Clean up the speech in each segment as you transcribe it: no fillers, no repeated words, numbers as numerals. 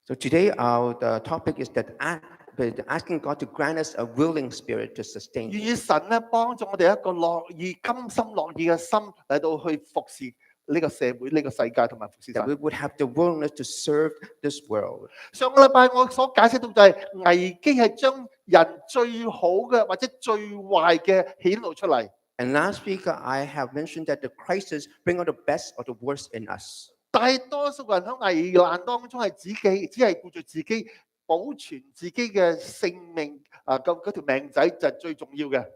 So today the topic is that asking God to grant us a willing spirit to sustain. 願意神咧幫助我哋一個樂意、甘心樂意嘅心嚟到去服侍呢個社會、呢個世界同埋服侍 That 神。 we would have the willingness to serve this world. 上個禮拜我所解釋到就係危機係將人最好嘅或者最壞嘅顯露出嚟。 And last week I have mentioned that the crisis bring out the best or the worst in us. 大多數人喺危難當中係只係顧住自己保存自己嘅性命嗰條命仔就係最重要嘅。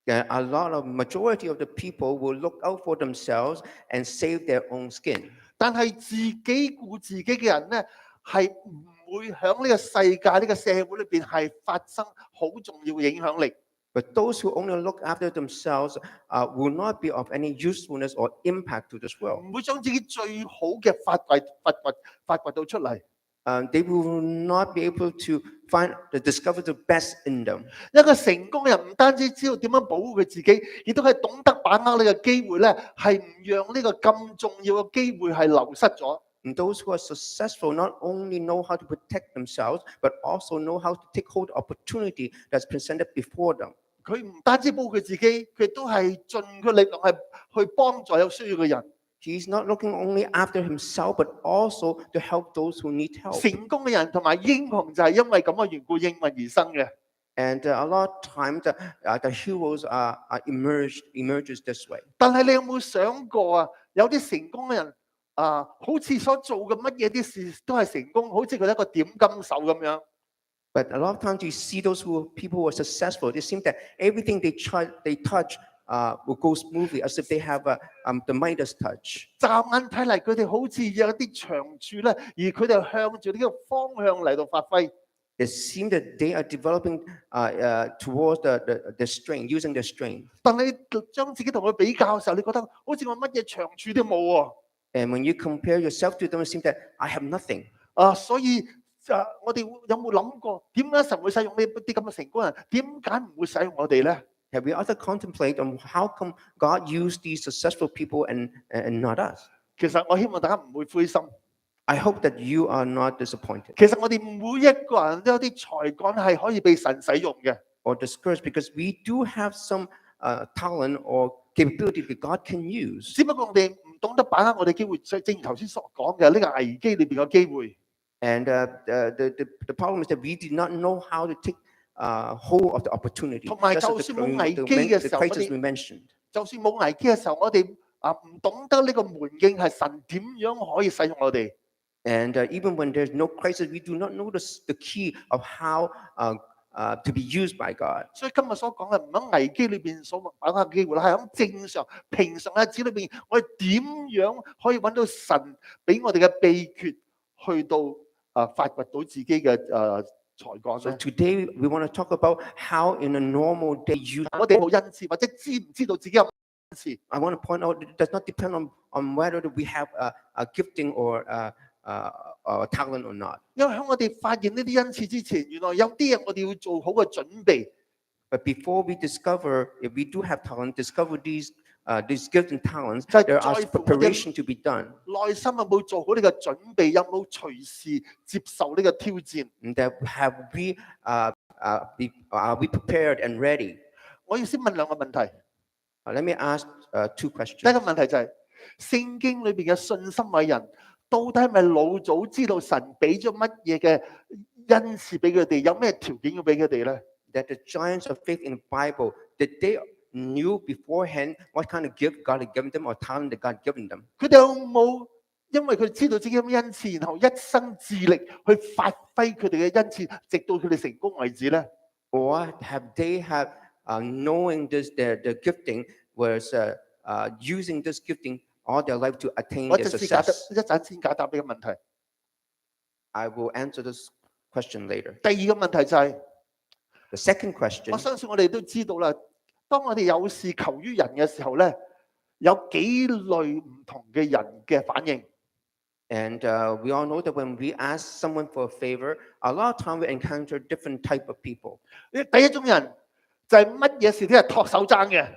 A lot of majority of the people will look out for themselves and save their own skin. 但係自己顧自己嘅人咧，係唔會喺呢個世界、呢個社會裏邊係發生好重要嘅影響力。 But those who only look after themselves will not be of any usefulness or impact to this world. 唔會將自己最好嘅發掘到出嚟。 They will not be able to discover the best in them. 一個成功嘅人唔單止知道點樣保護佢自己，亦都係懂得把握呢個機會咧，係唔讓呢個咁重要嘅機會係流失咗。 And those who are successful not only know how to protect themselves, but also know how to take hold of opportunity that's presented before them. 佢唔單止保護佢自己，佢都係盡佢力量係去幫助有需要嘅人。 He's not looking only after himself, but also to help those who need help. 成功嘅人同埋英雄就係因為咁嘅緣故應運而生嘅。 And a lot of times the heroes emerges this way. 但係你有冇想過啊？有啲成功嘅人好似所做嘅乜嘢啲事都係成功，好似佢一個點金手咁樣。 But a lot of times you see those people who are successful. It seems that everything they touch will go smoothly, as if they have the Midas touch. 乍眼睇嚟，佢哋好似有一啲長處咧，而佢哋向住呢個方向嚟到發揮。 It seems that they are developing towards the strength, using their strength. 但你將自己同佢比較嘅時候，你覺得好似我乜嘢長處都冇喎。 And when you compare yourself to them, it seems that I have nothing. 所以我哋有冇諗過點解神會使用呢啲咁嘅成功人？點解唔會使用我哋咧？ Have we ever contemplated on how come God used these successful people and not us? 其實我希望大家唔會灰心。 I hope that you are not disappointed 其實我哋每一個人都有啲才幹係可以被神使用嘅。 or discouraged, because we do have some talent or capability that God can use. 只不過我哋唔懂得把握我哋機會，正如頭先所講嘅呢個危機裏邊嘅機會。 And the problem is that we did not know how to take hold of the opportunity. 同埋 Just 就 as 算冇危機嘅時 the 候，我 crisis we 哋 mentioned. 就算冇危機嘅時候，我哋唔懂得呢個門徑係神點樣可以使用我哋。 And even when there's no crisis, we do not know the key of how to be used by God. 所以今日所講嘅唔喺危機裏邊所把握嘅機會啦，係喺正常平常日子裏邊，我哋點樣可以揾到神俾我哋嘅秘訣，去到發掘到自己嘅才幹 So 咧？ today we want to talk about how in a normal day you. 我哋冇恩賜，或者知唔知道自己有恩賜？ I want to point out it does not depend on whether we have a gifting or talent or not. 因為喺我哋發現呢啲恩賜之前，原來有啲嘢我哋要做好嘅準備。 But before we discover if we do have talent, discover these gifts and talents, 就係 there are 在乎我哋 preparation to be done. 內心有冇做好呢個準備？有冇隨時接受呢個挑戰？ And that have we are we prepared and ready? 我要先問兩個問題。 Let me ask two 第一 questions. 個問題就係、聖經裏邊嘅信心偉人，到底係咪老早知道神俾咗乜嘢嘅恩賜俾佢哋？有咩條件要俾佢哋咧？ That the giants of faith in the Bible, that they knew beforehand what kind of gift God had given them or talent that God had given them. 佢哋有冇因為佢哋知道自己有咩恩賜，然後一生致力去發揮佢哋嘅恩賜，直到佢哋成功為止咧？ Or have they knowing this the gifting was using this gifting all their life to attain 我 their 一陣 success? 先解答呢個問題。 I will answer this question later. 第二個問題就係、 The second question, 我相信我哋都知道啦。當我哋有事求於人嘅時候咧，有幾類唔同嘅人嘅反應。 and we all know that when we ask someone for a favor, a lot of time we encounter different type of people. 第一種人就係乜嘢事都係托手踭嘅。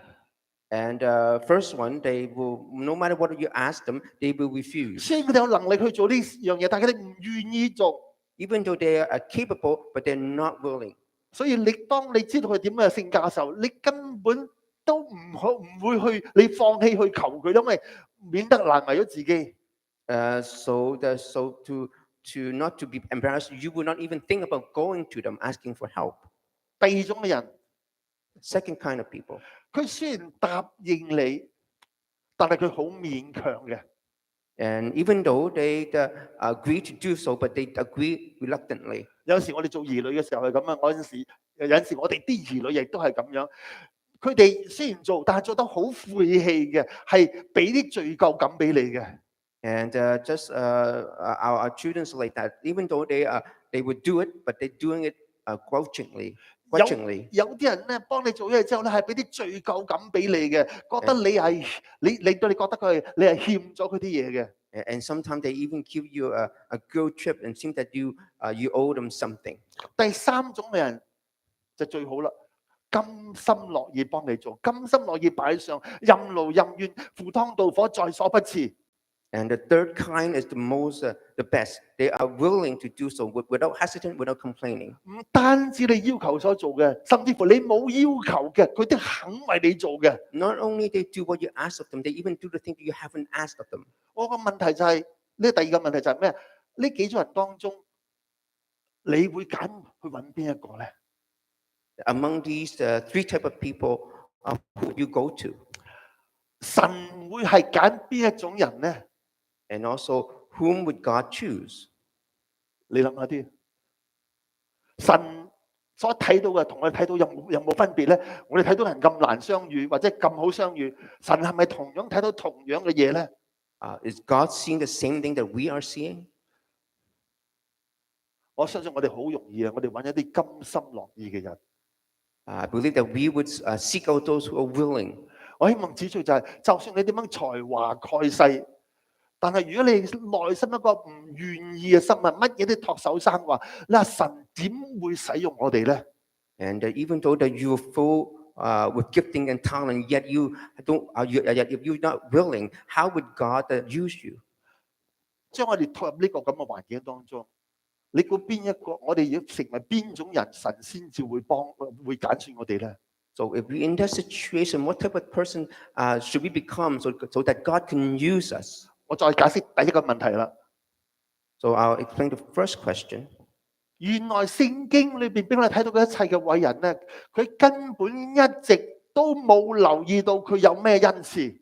And first one, they will, no matter what you ask them, they will refuse. 雖然佢哋有能力去做呢樣嘢，但係佢哋唔願意做。Even though they are capable, but they're not willing. 所以當你知道佢點樣嘅性格嘅時候，你根本都唔會去你放棄去求佢，因為免得難為咗自己。So to not to be embarrassed, you would not even think about going to them asking for help. 第二種嘅人， Second kind of people, 佢雖然答應你，但係佢好勉強嘅。and even though they agree to do so, but they agree reluctantly. 有時我哋做兒女嘅時候係咁啊，有陣時我哋啲兒女亦都係咁樣。佢哋雖然做，但係做得好晦氣嘅，係俾啲罪疚感俾你嘅。And our children like that. Even though they would do it, but they're doing it grudgingly. 有啲人咧幫你做嘢之後咧，係俾啲罪疚感俾你嘅，覺得你係令到你覺得你係欠咗佢啲嘢嘅。And sometimes they even give you a guilt trip and think that you owe them something. 第三種嘅人就最好啦，甘心樂意幫你做，甘心樂意擺上，任勞任怨，赴湯蹈火，在所不辭。And the third kind is the best. They are willing to do so without hesitant, without complaining. 唔單止你要求所做嘅，甚至乎你冇要求嘅，佢都肯為你做嘅。Not only they do what you ask of them, they even do the thing that you haven't asked of them. 我個問題就係呢，第二個問題就係咩？呢幾種人當中，你會揀去揾邊一個咧？ Among these three type of people, who you go to? 神會係揀邊一種人咧？ And also, whom would God choose? 你諗下啲，神所睇到嘅同我哋睇到有冇分別咧？我哋睇到人咁難相遇，或者咁好相遇，神係咪同樣睇到同樣嘅嘢咧？ Is God seeing the same thing that we are seeing? 我相信我哋好容易啊！我哋揾一啲甘心樂意嘅人。I believe that we would seek out those who are willing. 我希望指出就係，就算你點樣才華蓋世，但係如果你內心一個唔願意嘅心啊，乜嘢都托手生話，嗱神點會使用我哋咧？ And even though that you are full with gifting and talent, yet yet if you're not willing, how would God use you? 將我哋拖入呢個咁嘅環境當中，你估邊一個？我哋要成為邊種人，神先至會揀選我哋咧？ So if we're in that situation, what type of person should we become so that God can use us? 我再解釋第一個問題啦。So I'll explain the first question. 原來聖經裏邊俾我哋睇到嘅一切嘅偉人咧，佢根本一直都冇留意到佢有咩恩賜。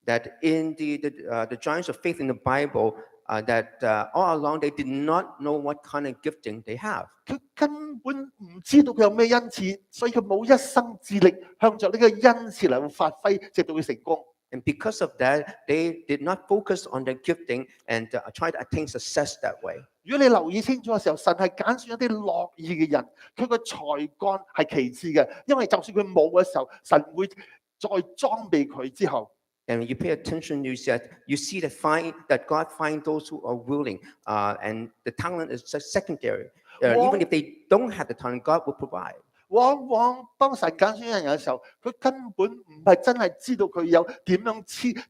That in the giants of faith in the Bible, that all along they did not know what kind of gifting they have. 佢根本唔知道佢有咩恩賜，所以佢冇一生致力向着呢個恩賜嚟發揮，直到佢成功。And because of that, they did not focus on their gifting and try to attain success that way. 如果你留意清楚嘅時候，神係揀選一啲樂意嘅人，佢個才幹係其次嘅，因為就算佢冇嘅時候，神會再裝備佢之後。And when you pay attention, you see that God finds those who are willing, and the talent is just secondary. Even if they don't have the talent, God will provide. 往往當神揀選人嘅時候，佢根本唔係真係知道佢有點樣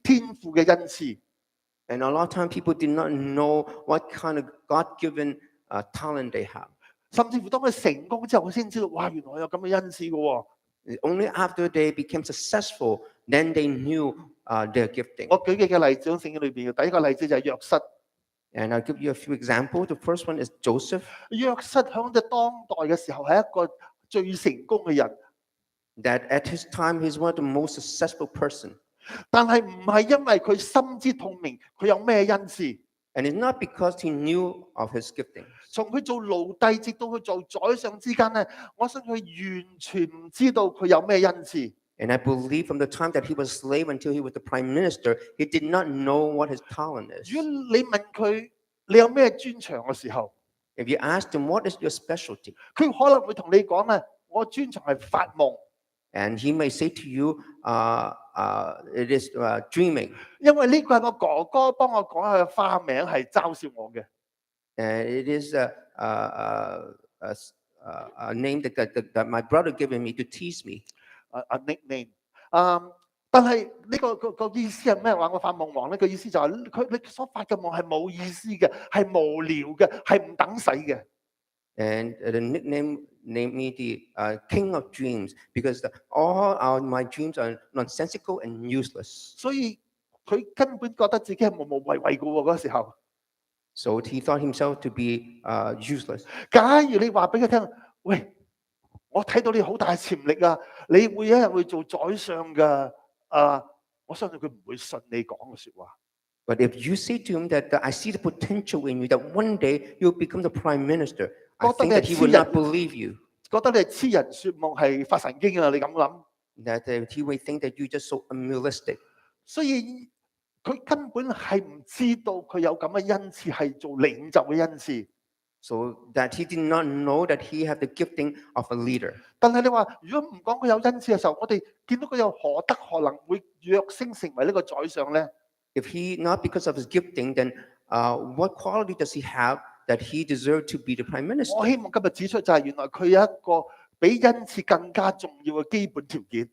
天賦嘅恩賜。And a lot of times people did not know what kind of God-given talent they have. 甚至乎當佢成功之後，佢先知道，哇，原來有咁嘅恩賜嘅喎。Only after they became successful, then they knew their gifting. 我舉幾個例子喺聖經裏邊嘅，第一個例子就係約瑟。And I'll give you a few examples. The first one is Joseph. 約瑟喺只當代嘅時候係一個最成功嘅人。That at his time, he's one of the most successful person. 但係唔係因為佢心知肚明佢有咩恩賜。And it's not because he knew of his gifting. 從佢做奴隸直到佢做宰相之間咧，我相信佢完全唔知道佢有咩恩賜。And I believe from the time that he was a slave until he was the prime minister, he did not know what his talent is. 如果你問佢你有咩專長嘅時候， If you ask him what is your specialty, 佢可能會同你講咧，我專長係發夢。and he may say to you, it is dreaming. 因為呢個係我哥哥幫我講佢嘅花名係嘲笑我嘅。And it is a name that my brother given me to tease me. A nickname。但係呢個意思係咩話？我發夢王呢個意思就係你所發嘅夢係冇意思嘅，係無聊嘅，係唔等使嘅。And the nickname named me the King of Dreams because all my dreams are nonsensical and useless. 所以佢根本覺得自己係無謂嘅喎嗰時候。So he thought himself to be useless. 假如你話俾佢聽，喂，我睇到你好大潛力啊，你會一日會做宰相㗎。我相信佢唔會信你講嘅説話。But if you say to him that I see the potential in you, that one day you'll become the prime minister, I think that he will not believe you. 覺得你係痴人説夢，係發神經啊！你咁諗。That he will think that you're just so unrealistic. 所以佢根本係唔知道佢有咁嘅恩賜係做領袖嘅恩賜。So that he did not know that he had the gifting of a leader. 但係你話，如果唔講佢有恩賜嘅時候，我哋見到佢有何德何能會躍升成為呢個宰相咧？ If he not because of his gifting, then what quality does he have that he deserved to be the prime minister? 我希望今日指出就係原來佢有一個比恩賜更加重要嘅基本條件。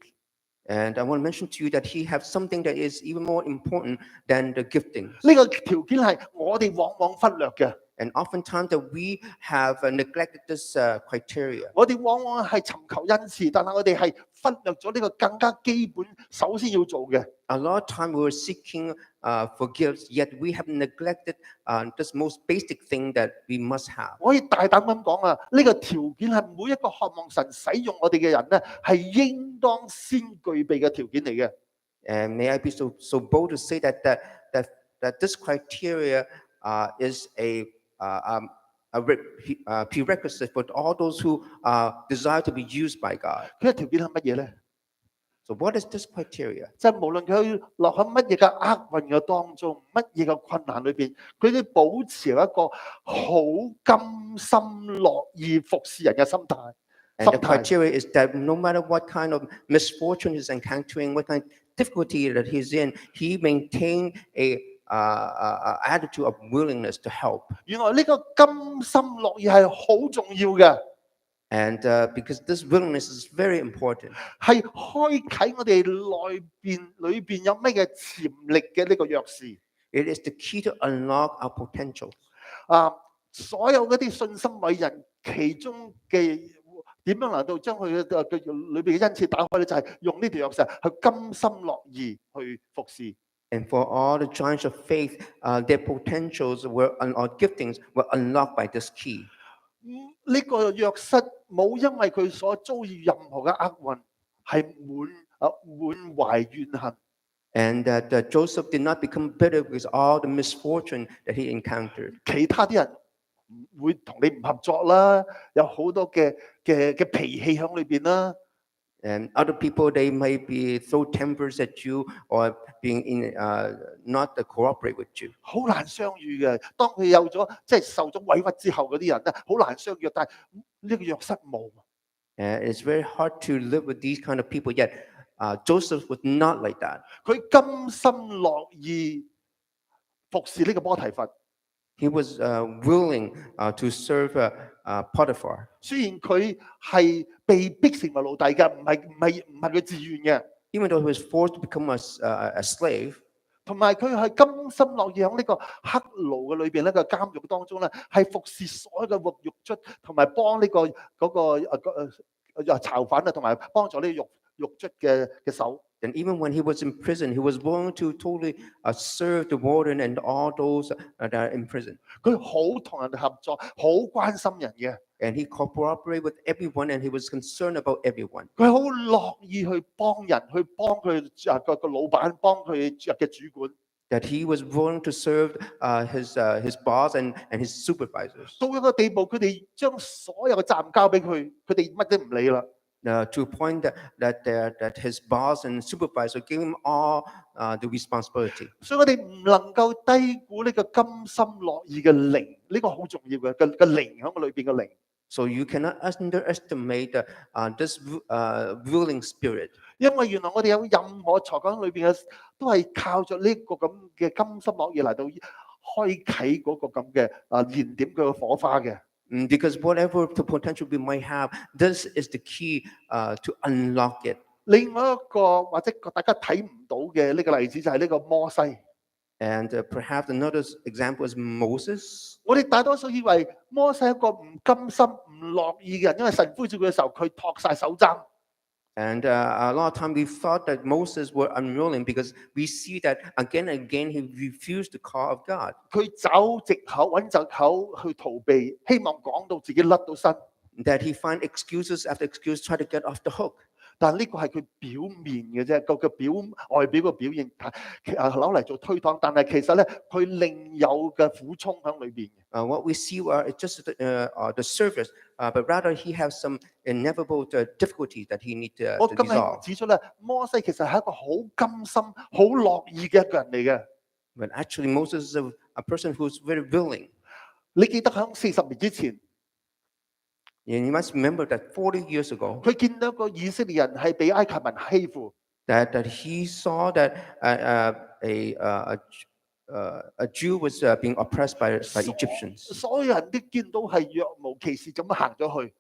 And I want to mention to you that he has something that is even more important than the gifting. 呢個條件係我哋往往忽略嘅。And oftentimes that we have neglected this criteria. 我哋往往係尋求恩賜，但係我哋係忽略咗呢個更加基本首先要做嘅。A lot of time we were seeking for gifts, yet we have neglected this most basic thing that we must have. 我可以大膽咁講啊，呢個條件係每一個渴望神使用我哋嘅人咧，係應當先具備嘅條件嚟嘅。And may I be so bold to say that this criteria is a prerequisite for all those who desire to be used by God. 佢嘅條件係乜嘢咧？ So what is this criteria? 即係無論佢落喺乜嘢嘅厄運嘅當中，乜嘢嘅困難裏邊，佢都保持一個好甘心樂意服侍人嘅心態。And the criteria is that no matter what kind of misfortune he's encountering, what kind of difficulty that he's in, he maintained a attitude of willingness to help. 原來呢個甘心樂意係好重要嘅。And because this willingness is very important. 係開啟我哋裏邊有咩嘅潛力嘅呢個鑰匙。It is the key to unlock our potential. 所有嗰啲信心偉人，其中嘅點樣能夠將佢嘅裏邊嘅恩賜打開咧？就係用呢條鑰匙去甘心樂意去服侍。And for all the giants of faith, their potentials or giftings were unlocked by this key. 呢個約瑟冇因為佢所遭遇任何嘅厄運，係滿懷怨恨。And that Joseph did not become bitter with all the misfortune that he encountered. 其他啲人會同你唔合作啦，有好多嘅脾氣喺裏邊啦。And other people, they might be throw tempers at you or being not to cooperate with you. 好難相遇嘅。當佢有咗即係受咗委屈之後嗰啲人咧，好難相遇。但係呢個約瑟冇。It's very hard to live with these kind of people. Yet Joseph was not like that. 佢甘心樂意服侍呢個波提乏。He was willing to serve Potiphar. 雖然佢係被逼成為奴隸嘅，唔係佢自願嘅。Even though he was forced to become a slave. 同埋佢係甘心樂意喺呢個黑牢嘅裏邊呢個監獄當中咧，係服侍所有嘅獄卒，同埋幫呢個囚犯啊，同埋幫助呢個獄卒嘅手。And even when he was in prison, he was willing to totally serve the warden and all those that are in prison. 佢好同人哋合作，好關心人嘅。And he cooperated with everyone, and he was concerned about everyone. 佢好樂意去幫人，去幫佢個老闆，幫佢嘅主管。That he was willing to serve his boss and his supervisors. 到一個地步，佢哋將所有嘅責任交俾佢，佢哋乜都唔理啦。To a point that his boss and supervisor gave him all the responsibility. 所以我哋唔能夠低估呢個甘心樂意嘅靈，呢個好重要嘅靈喺個裏邊嘅靈。So you cannot underestimate this willing spirit. 因為原來我哋有任何才幹裏邊嘅，都係靠著呢個咁嘅甘心樂意嚟到開啟嗰個咁嘅燃點佢嘅火花嘅。Because whatever the potential we might have, this is the key to unlock it. 另外一個或者大家睇唔到嘅呢個例子就係呢個摩西。And perhaps another example is Moses. 我哋大多數以為摩西係一個唔甘心、唔樂意嘅人，因為神呼召佢嘅時候，佢托晒手踭。And a lot of time we thought that Moses were unwilling because we see that again and again he refused the call of God. 佢找藉口、揾藉口去逃避，希望講到自己甩到身。That he find excuses after excuse, try to get off the hook. 但呢個係佢表面嘅啫，個外表嘅表現，攞嚟做推搪。但係其實咧，佢另有嘅苦衷喺裏邊嘅。What we see is just the surface, but rather he has some inevitable difficulties that he need to 我今日 resolve. 指出咧，摩西其實係一個好甘心、好樂意嘅一個人嚟嘅。But actually, Moses is a person who's very willing. 你記得喺40年之前， And you must remember that 40 years ago, 佢見到一個以色列人係被埃及人欺負。that he saw that a Jew was being oppressed by Egyptians. 所有人都見到係若無其事咁行咗去。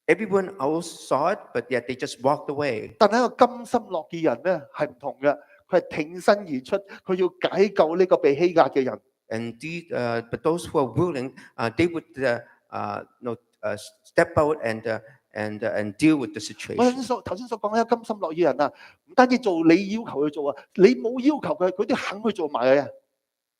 Everyone else saw it, but yet they just walked away. 但係一個甘心樂意人咧係唔同嘅，佢係挺身而出，佢要解救呢個被欺壓嘅人。And but those who are willing, they would step out and deal with the 我 situation. 頭先所講嘅甘心樂意人啊，唔單止做你要求佢做啊，你冇要求佢，佢都肯去做埋嘅。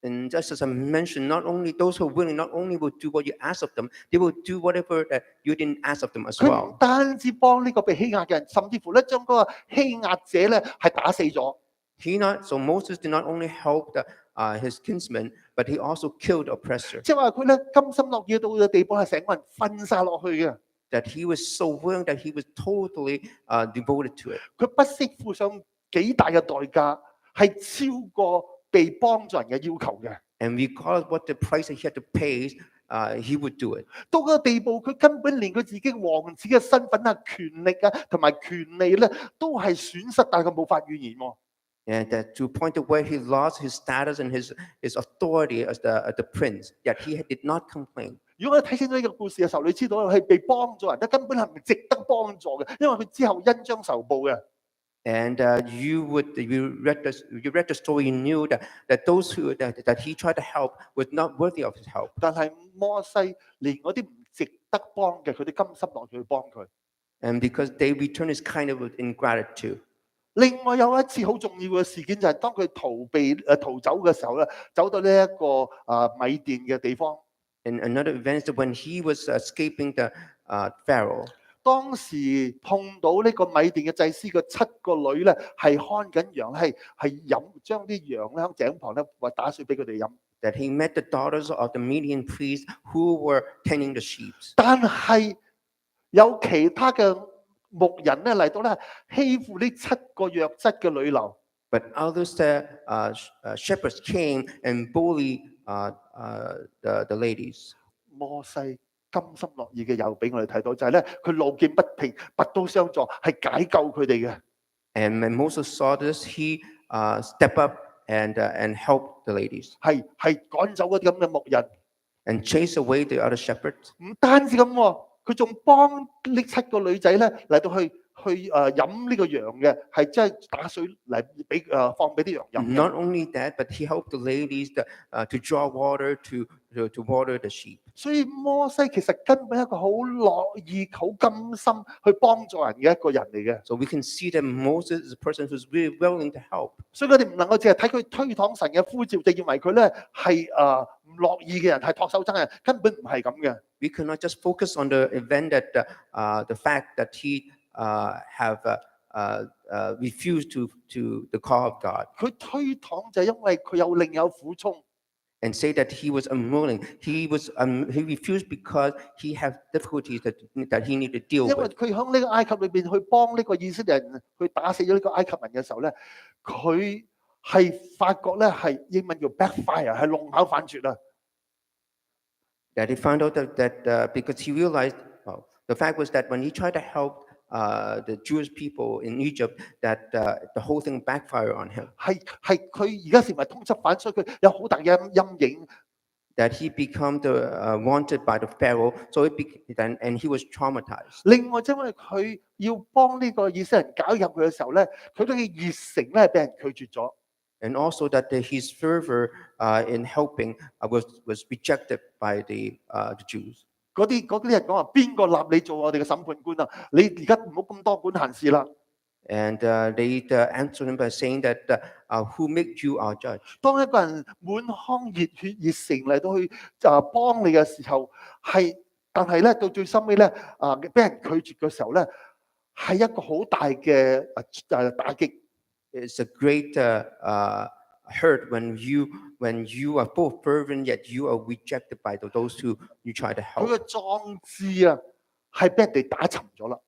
And just as I mentioned, not only those who are willing, not only will do what you ask of them, they will do whatever that you didn't ask of them as 佢唔 well. 單止幫呢個被欺壓嘅人，甚至乎咧將嗰個欺壓者咧係打死咗。So Moses did not only help his kinsmen, but he also killed the oppressor. 即係話佢咧甘心樂意到嘅地步係成個人瞓晒落去嘅。That he was so willing that he was totally devoted to it. 佢不惜付上幾大嘅代價，係超過被幫助人嘅要求嘅。And regardless what the price that he had to pay, he would do it. 到個地步，佢根本連佢自己王子嘅身份啊、權力啊同埋權利咧，都係損失，但係佢冇法怨言喎。And to a point to where he lost his status and his authority as the prince, yet he did not complain. 如果我哋睇清楚呢個故事嘅時候，你知道係被幫助人咧，根本係唔值得幫助嘅，因為佢之後恩將仇報嘅。And you read the story, you knew that those that he tried to help was not worthy of his help. 但係摩西連嗰啲唔值得幫嘅，佢哋甘心落去幫佢。And because they returned his kindness with ingratitude. 另外有一次好重要嘅事件就係當佢逃走嘅時候咧，走到呢一個米甸嘅地方。And another event is when he was escaping the Pharaoh. 當時碰到呢個米甸嘅祭司嘅7個女咧，係看緊羊，係將啲羊咧喺井旁咧話打水俾佢哋飲。That he met the daughters of the Median priests who were tending the sheep. 但係有其他嘅牧人咧嚟到咧欺負呢7個弱質嘅女流。But others, shepherds came and bullied the ladies. 摩西甘心樂意嘅又俾我哋睇到，就係咧佢路見不平，拔刀相助，係解救佢哋嘅。And when Moses saw this, he stepped up and helped the ladies. 係趕走嗰啲咁嘅牧人 and chase away the other shepherds. 唔單止咁喎，佢仲幫呢7個女仔咧嚟到去飲呢個羊嘅，係真係打水嚟俾放俾啲羊飲。Not only that, but he helped the ladies to draw water to water the sheep. 所以摩西其實根本係一個好樂意、好甘心去幫助人嘅一個人嚟嘅。So we can see that Moses is a person who's really willing to help. 所以我哋唔能夠淨係睇佢推搪神嘅呼召，就認為佢咧係唔樂意嘅人，係托手踭嘅人，根本唔係咁嘅。We cannot just focus on the event that the fact that he have refused to the call of God. 佢推搪就係因為佢有另有苦衷。And say that he was unwilling. He refused because he had difficulties that he needed to deal 因為 with. 佢喺呢個埃及裏邊去幫呢個以色列人去打死咗呢個埃及人嘅時候咧，佢係發覺咧係英文叫 backfire， 係弄巧反拙啊。That he found out that because he realized, well, the fact was that when he tried to help the Jewish people in Egypt, that the whole thing backfired on him. 係佢而家成為通緝犯，所以佢有好大嘅陰影。that he became wanted by the Pharaoh, and he was traumatized. 另外，因為佢要幫呢個以色列人搞入去嘅時候咧，佢嘅熱誠咧俾人拒絕咗。And also that his fervor in helping was rejected by the Jews. 嗰啲人講話，邊個立你做我哋嘅審判官啊？你而家唔好咁多管閒事啦。And they answered him by saying that, who made you our judge? 當一個人滿腔熱血熱誠嚟到去幫你嘅時候，但係咧到最深尾咧俾人拒絕嘅時候咧，係一個好大嘅打擊。It's a great hurt when you are full of fervent, yet you are rejected by those who you try to 佢 help. 嘅壯志啊，係俾人哋打沉咗啦。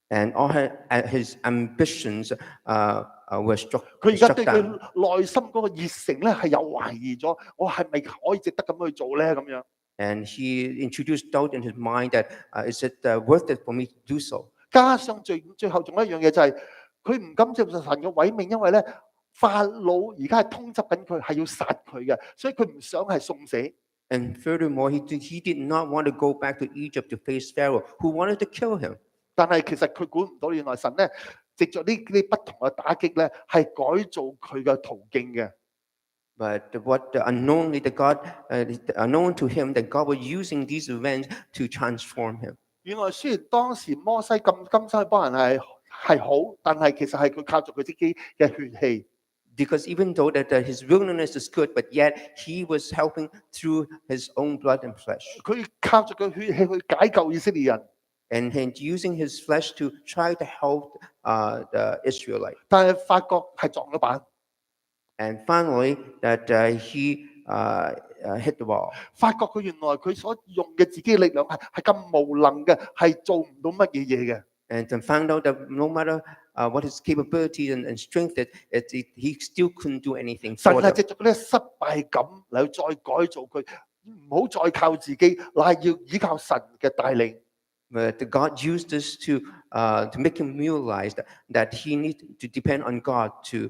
And all his ambitions were struck 佢而家 down. 對佢內心嗰個熱誠咧係有懷疑咗，我係咪可以值得咁去做咧？咁樣。And he introduced doubt in his mind that is it worth it for me to do so? 加上最後仲有一樣嘢就係佢唔敢接受神嘅委命，因為咧法老而家係通緝緊佢，係要殺佢嘅，所以佢唔想係送死。And furthermore, he did not want to go back to Egypt to face Pharaoh, who wanted to kill him. 但係其實佢估唔到，原來神咧藉着呢啲不同嘅打擊咧，係改造佢嘅途徑嘅。But unknownly, unknown to him, that God was using these events to transform him. 原來雖然當時摩西咁甘心去幫人係好，但係其實係佢靠住佢自己嘅血氣。Because even though that his willingness is good, but yet he was helping through his own blood and flesh. 佢靠住佢血氣去解救以色列人。And using his flesh to try to help the Israelites. 但係發覺係撞咗板。And finally, that he hit the wall. 發覺佢原來佢所用嘅自己嘅力量係咁無能嘅，係做唔到乜嘢嘢嘅。And then found out that no matter what his capability and strength he still couldn't do anything 神 for 係 them. 藉著嗰啲失敗感嚟再改造佢，唔好再靠自己，乃係要依靠神嘅帶領。But God used this to make him realize that he needed to depend on God to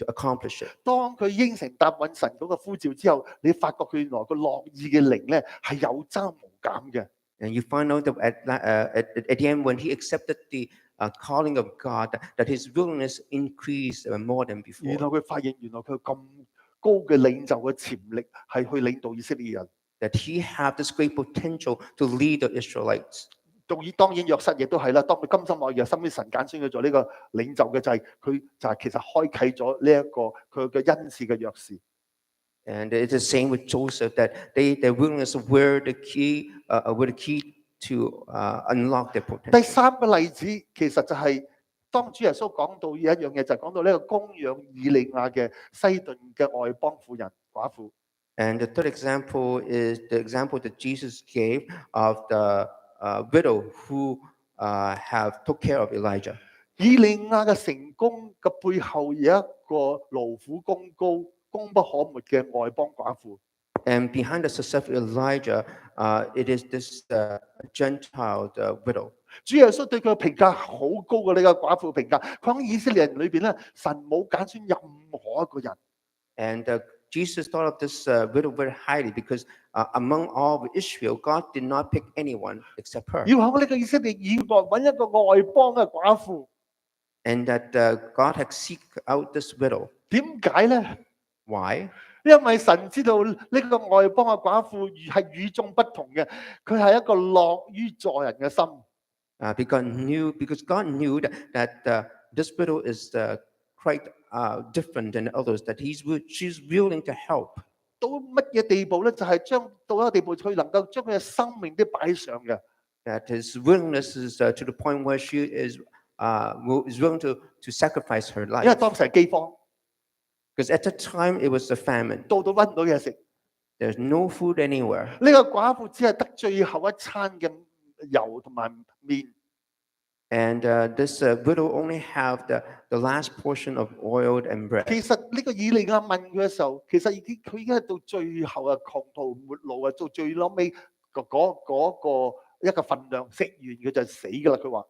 accomplish it. 當佢應承答應神嗰個呼召之後，你發覺佢原來個樂意嘅靈咧係有增無減嘅。And you find out that at the end, when he accepted the calling of God, that his willingness increased more than 然 before. 後佢發現原來佢咁高嘅領袖嘅潛力係去領導以色列人。That he had this great potential to lead the Israelites. 當然約瑟亦都係啦，當佢甘心樂意，身邊神揀選佢做呢個領袖嘅就係佢就係其實開啟咗呢一個佢嘅恩賜嘅鑰匙。And it's the same with Joseph, that their willingness were the key to unlock their potential. 第三個例子其實就係當主耶穌講到一樣嘢，就係講到呢個供養以利亞嘅西頓嘅外邦婦人寡婦。And the third example is the example that Jesus gave of the widow who took care of Elijah. 以利亞嘅成功嘅背後有一個勞苦功高、功不可沒嘅外邦寡婦。And behind the success of Elijah, it is this Gentile widow. 主耶穌對佢嘅評價好高嘅，呢個寡婦評價，佢喺以色列人裏邊咧，神冇揀選任何一個人。And Jesus thought of this widow very highly because among all of Israel, God did not pick anyone except her. 要喺呢個以色列以外揾一個外邦嘅寡婦。And that God had seek out this widow. 點解咧？ Why? 因為神知道呢個外邦嘅寡婦係與眾不同嘅，佢係一個樂於助人嘅心。Because God knew that this widow is quite different than others, that she's willing to help. 到乜嘢地步咧？就係到一個地步，佢能夠將佢嘅生命都擺上嘅。That his willingness is to the point where she is willing to sacrifice her 因為 life. 當時係饑荒， Because at that time it was a famine. 到揾唔到嘢食。 There's no food anywhere. 呢個寡婦只係得最後一餐嘅油同埋麵。And this widow only have the last portion of oil and bread. 其實呢個以利亞問佢嘅時候，其實佢已經係到最後啊，窮途末路啊，到最撈尾嗰個一個份量，食完佢就死㗎啦。佢話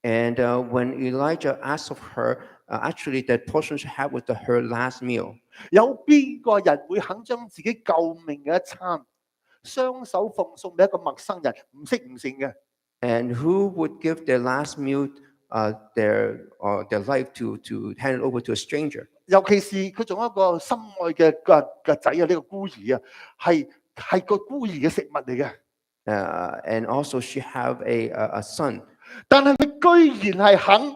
And when Elijah asked of her, actually that portion she had was her last meal. 有邊個人會肯將自己救命嘅一餐，雙手奉送俾一個陌生人，唔識唔成嘅？ And who would give their last meal, their life to hand it over to a stranger? 尤其是佢仲有一個心愛嘅仔啊，呢個孤兒啊，係個孤兒嘅食物嚟嘅。And also she have a son, 但係佢居然係肯，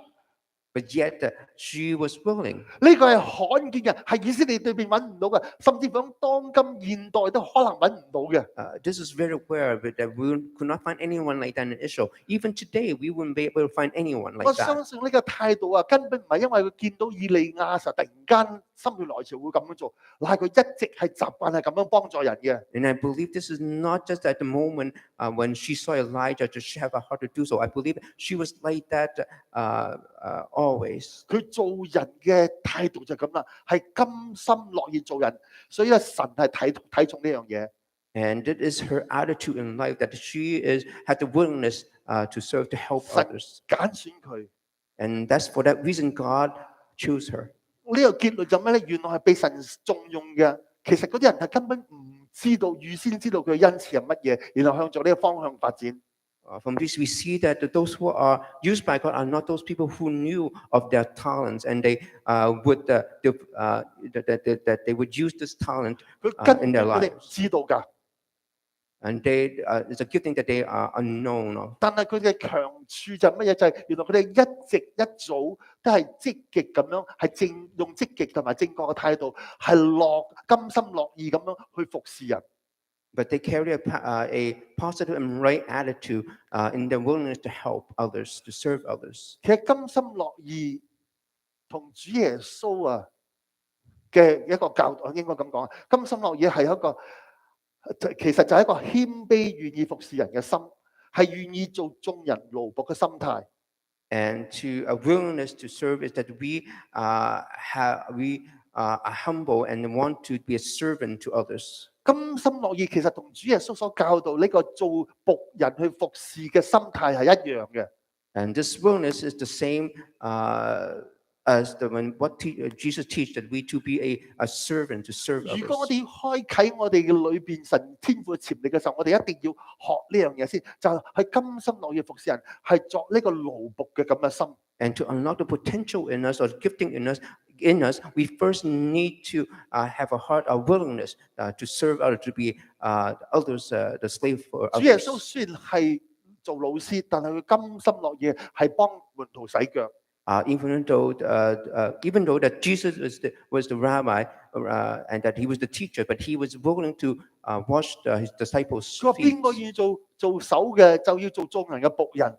but yet she was willing. 呢個係罕見嘅，係以色列裏邊揾唔到嘅，甚至響當今現代都可能揾唔到嘅。This is very rare that we could not find anyone like that in Israel. Even today, we wouldn't be able to find anyone 我 like that. 相信呢個態度啊，根本唔係因為佢見到以利亞實突然間心血來潮會咁樣做，乃係佢一直係習慣係咁樣幫助人嘅。And I believe this is not just at the moment when she saw Elijah, does she have a heart to do so. I believe she was like that always. 佢做人嘅態度就咁啦，係甘心樂意做人，所以咧神係睇重呢樣嘢。And it is her attitude in life that she had the willingness to serve, to help 神 others. 揀選佢， And that's for that reason God chose her. 呢個結論就咩咧？原來係被神重用嘅。其實嗰啲人係根本唔知道，預先知道佢嘅恩賜係乜嘢，然後向咗呢個方向發展。From this, we see that those who are used by God are not those people who knew of their talents, and they that they would use this talent 佢根 in 本 their 佢哋唔 lives, 知道㗎， and it's a gifting that they are unknown of. 但係佢嘅強處就係乜嘢？就係原來佢哋一早都係積極咁樣，係用積極同埋正確嘅態度，係甘心樂意咁樣去服侍人。But they carry a positive and right attitude in their willingness to help others, to serve others. 其實甘心樂意同主耶穌啊嘅一個教導，應該咁講啊，甘心樂意係一個其實就係一個謙卑願意服侍人嘅心，係願意做眾人奴僕嘅心態。And to a willingness to serve is that we are humble and want to be a servant to others. 甘心樂意其實同主耶穌所教導呢個做僕人去服侍嘅心態係一樣嘅。And this willingness is the same as what Jesus teach that we to be a servant to serve 如果我 others. 哋要開啟我哋嘅裏邊神天賦嘅潛力嘅時候，我哋一定要學呢樣嘢先，就係甘心樂意服侍人，係作呢個奴僕嘅咁嘅心。And to unlock the potential in us or gifting in us, we first need to have a heart, a willingness to serve others, to be others, the slave for 主耶穌 others. 雖然係做老師，但係佢甘心樂意係幫門徒洗腳。Even though that Jesus was the rabbi and that he was the teacher, but he was willing to wash his disciples' 佢話 feet. 邊個願意做手嘅，就要做眾人嘅僕人。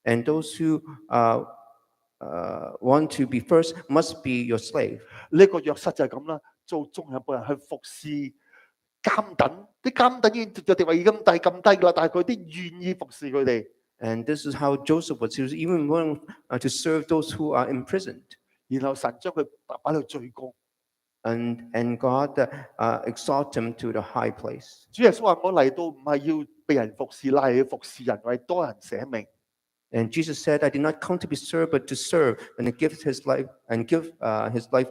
And those who want to be first must be your slave. 呢個約瑟就係咁啦，做眾人僕人去服侍監躉，啲監躉已經嘅地位已經咁低㗎啦，但係佢啲願意服侍佢哋。 And this is how Joseph was. He was even willing to serve those who are imprisoned. 然後神將佢擺到最高。 And God exalt him to the high place. 主耶穌話：我嚟到唔係要被人服侍，乃係要服侍人，為多人捨命。 And Jesus said, I did not come to be served, but to serve and to give his life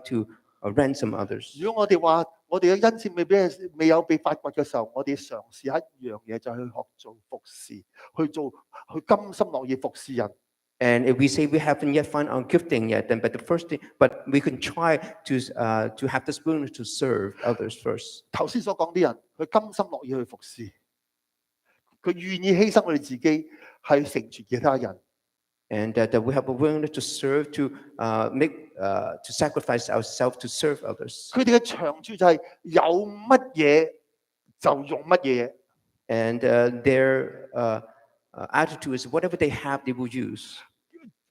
to ransom others. 如果我哋話我哋嘅恩賜未有被發掘嘅時候，我哋嘗試一樣嘢，就係去學做服侍，去甘心樂意服侍人。 And if we say we haven't yet found our gifting yet, then but we can try to have this willingness to serve others first. 頭先所講啲人，佢甘心樂意去服侍，佢願意犧牲佢哋自己，係成全其他人。 And that we have a willingness to serve, to sacrifice ourselves to serve others. 佢哋嘅長處就係有乜嘢就用乜嘢。 And their attitude is whatever they have, they will use.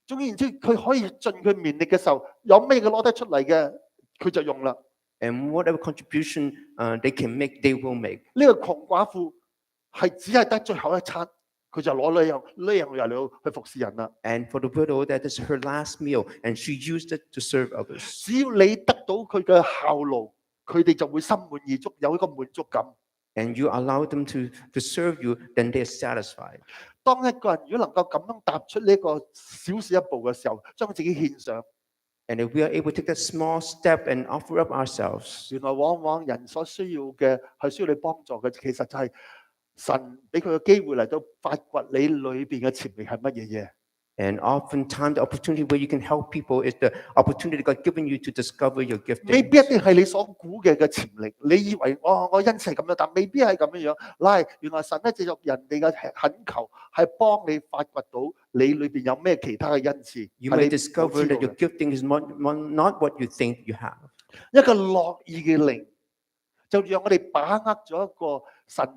總言之，佢可以盡佢綿力嘅時候，有咩嘅攞得出嚟嘅，佢就用啦。 And whatever contribution they can make, they will make. 呢個窮寡婦係只係得最後一餐，佢就攞呢樣嚟去服侍人啦。 And for the widow, that is her last meal, and she used it to serve others. 只要你得到佢嘅效勞，佢哋就會心滿意足，有一個滿足感。 And you allow them to serve you, then they're satisfied. 當一個人如果能夠咁樣踏出呢個小小一步嘅時候，將自己獻上， And if we are able to take that small step and offer up ourselves, 原來往往人所需要嘅係需要你幫助嘅，其實就係神俾佢嘅機會嚟到發掘你裏邊嘅潛力係乜嘢嘢。 and oftentimes the opportunity where you can help people is the opportunity God given you to discover your 未 gifting. 必一定係你所估嘅潛力，你以為我恩賜係咁樣，但未必係咁樣樣。嗱，原來神咧藉着人哋嘅懇求，係幫你發掘到你裏邊有咩其他嘅恩賜。 You 係 may 你冇 discover 知道 that your 嘅 gifting is not what you think you have. 一個樂意嘅靈，就讓我哋把握咗一個神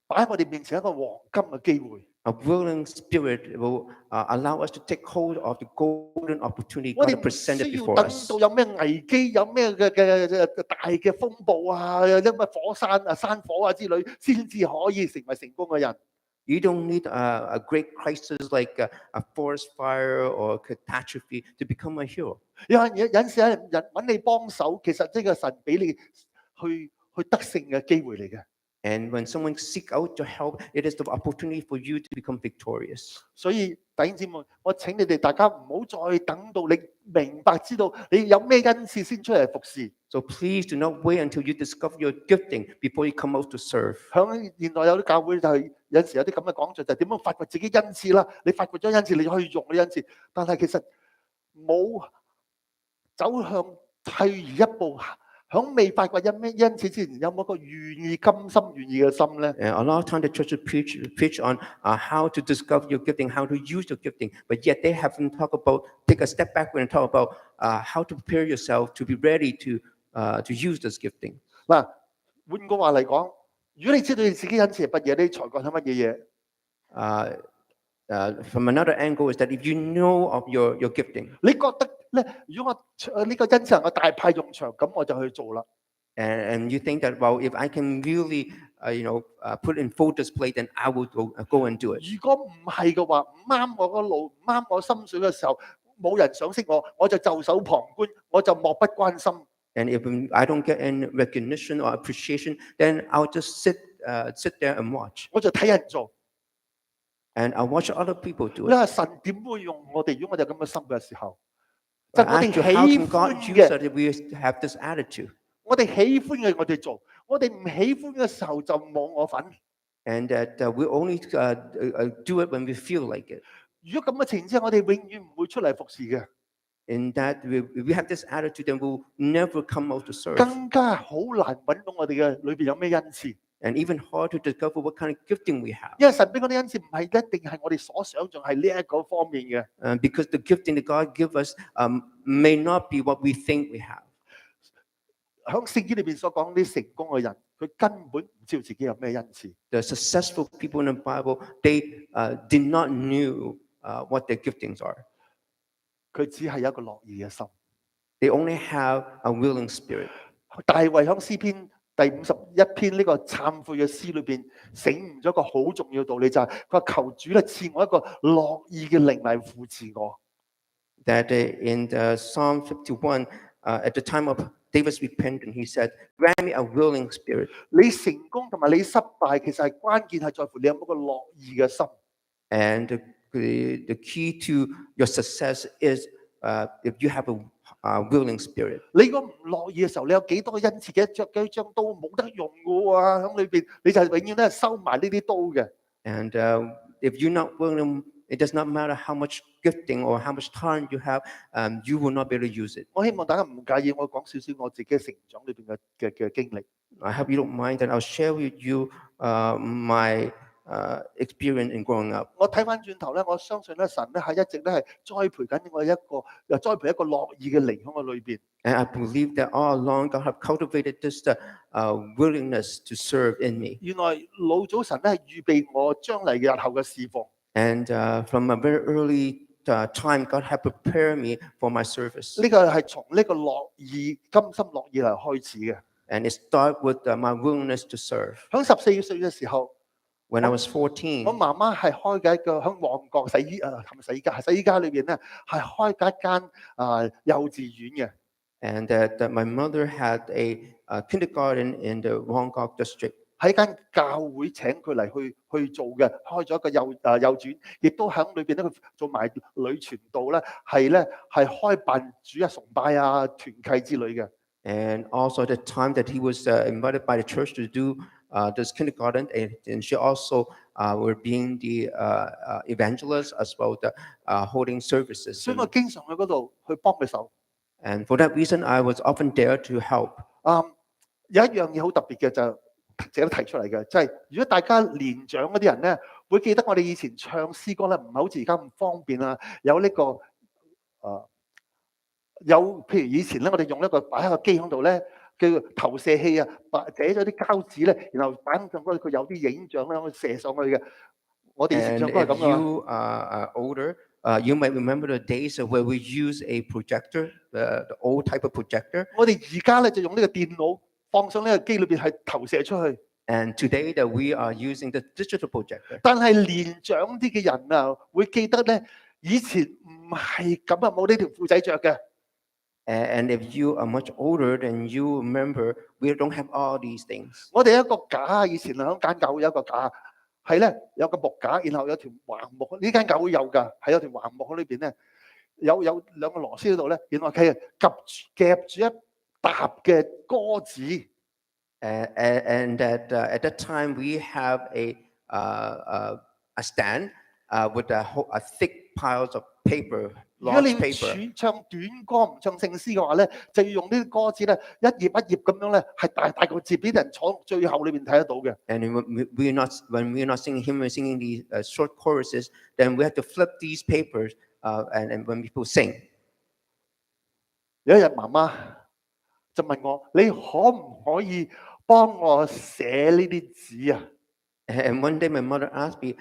擺喺我哋面前一個黃金嘅機會。 A willing spirit will allow us to take hold of the golden opportunity 我 God 哋 has 唔 presented 需要 before 等 us. 到有咩危機、有咩嘅大嘅風暴啊、有咩火山啊、山火啊之類，先至可以成為成功嘅人。 You don't need a great crisis like a forest fire or catastrophe to become a hero. 有陣時有人揾你幫手，其實呢個神俾你去得勝嘅機會嚟嘅。 And when someone seek out your help, it is the opportunity for you to become victorious. 所以弟兄姊妹，我請你哋大家唔好再等到你明白知道你有咩恩賜先出嚟服侍。 So please do not wait until you discover your gifting before you come out to serve. 響現代有啲教會就係有陣時有啲咁嘅講座，就係點樣發掘自己恩賜啦。你發掘咗恩賜，你可以用呢恩賜，但係其實冇走向退而一步。響未發掘咩恩賜之前，有冇一個願意甘心願意嘅心咧？ And a lot of time the churches preach on how to discover your gifting, how to use your gifting, but yet they haven't talked about, take a step backward and talk about how to prepare yourself to be ready to use this gifting. 嗱，換個話嚟講，如果你知道你自己恩賜係乜嘢，你才幹係乜嘢嘢？ From another angle is that if you know of your gifting, 你覺得咧，如果我呢個恩賜能夠大派用場，咁我就去做啦。 and you think that, well, if I can really put in full display, then I will go and do it. 如果唔係嘅話，唔啱我個路，唔啱我心水嘅時候，冇人賞識我，我就袖手旁觀，我就漠不關心。 And if I don't get any recognition or appreciation, then I'll just sit there and watch. 我就睇人做。 And I'll watch other people do 你 it. 話神點會用我哋？如果我哋有咁嘅心嘅時候， I 就我哋 ask you, how 喜 can God 歡 use 嘅， that if we have this attitude? 我哋喜歡嘅我哋做，我哋唔喜歡嘅時候就冇我份。 And that we only do it when we feel like it. 如果咁嘅情形之下，我哋永遠唔會出嚟服侍嘅， In that we have this attitude, then we'll never come out to serve. 更加好難揾到我哋嘅裏邊有咩恩賜。 And even hard to discover what kind of gifting we have. 因為神俾嗰啲恩賜唔係一定係我哋所想像係呢一個方面嘅。 Because the gifting that God gives us may not be what we think we have. 響聖經裏邊所講啲成功嘅人，佢根本唔知道自己有咩恩賜。 The successful people in the Bible, they did not knew what their giftings are. 佢只係有一個樂意嘅心。 They only have a willing spirit. 大衛響詩篇第51篇呢個懺悔嘅詩裏邊，醒悟咗一個好重要嘅道理，就係佢話求主咧賜我一個樂意嘅靈嚟扶持我。 That in the Psalm 51, at the time of David's repentance, he said, "Grant me a willing spirit." 你成功同埋你失敗，其實係關鍵係在乎你有冇個樂意嘅心。 And the key to your success is if you have a willing spirit. 你如果唔樂意嘅時候，你有幾多恩賜嘅一張刀冇得用嘅喎，喺裏邊你就永遠都係收埋呢啲刀嘅。 And if you're not willing, it does not matter how much gifting or how much talent you have, you will not be able to use it. 我希望大家唔介意我講少少我自己成長裏邊嘅經歷。 I hope you don't mind that I'll share with you my experience in growing up. 我睇翻轉頭咧，我相信咧神咧係一直咧係栽培緊我又栽培一個樂意嘅靈喺我裏邊。 And I believe that all along God have cultivated this willingness to serve in me. 原來老早神咧係預備我將嚟嘅日後嘅侍奉。 And from a very early time, God had prepared me for my service. 呢個係從呢個樂意、甘心樂意嚟開始嘅。 And it started with my willingness to serve. 響14歲嘅時候， When I was 14, 我媽媽係開緊一個響旺角洗衣家裏邊咧，係開緊一間幼稚園嘅。 and that my mother had a kindergarten in the Wongkok district. 係喺間教會請佢嚟去做嘅，開咗一個幼稚園，亦都喺裏邊咧佢做埋女傳道咧，係開辦主日崇拜啊、團契之類嘅。And also the time that he was invited by the church to do this kindergarten, and she also were being the evangelist as well, the holding services. 所以我經常去嗰度去幫佢手。And for that reason, I was often there to help. 有一樣嘢好特別嘅就值得提出嚟嘅，就係如果大家年長嗰啲人咧，會記得我哋以前唱詩歌咧，唔係好似而家咁方便啊，有呢個有譬如以前咧，我哋用一個擺喺個機響度咧，叫投射器啊，寫咗啲膠紙咧，然後擺上嗰度佢有啲影像咧，可以射上去嘅。我哋以前唱歌係 And 咁 if 噶。 you are older, you might remember the days where we use a projector, the old type of projector. 我哋而家咧就用呢個電腦放上呢個機裏邊係投射出去。And today that we are using the digital projector. 但係年長啲嘅人啊，會記得咧，以前唔係咁啊，冇呢條褲仔着嘅。And if you are much older, then you remember we don't have all these things. 我哋有一個架，以前喺間教會有一個架，係咧有個木架，然後有條橫木。呢間教會有㗎，係有條橫木喺裏邊咧，有兩個螺絲喺度咧，然後佢夾住一沓嘅歌詞。And that at that time we have a stand with a thick piles of paper, 如果 large 你要 paper. 唱短歌唔唱聖詩嘅話咧，就要用呢啲歌詞咧，一頁一頁咁樣咧，係大個字俾人坐最後裏邊睇得到嘅。And when we're not singing hymn, we're singing these short choruses, then we have to flip these papers and when people sing. 有一日媽媽就問我：你可唔可以幫我寫呢啲紙啊？ And one day my mother asked me,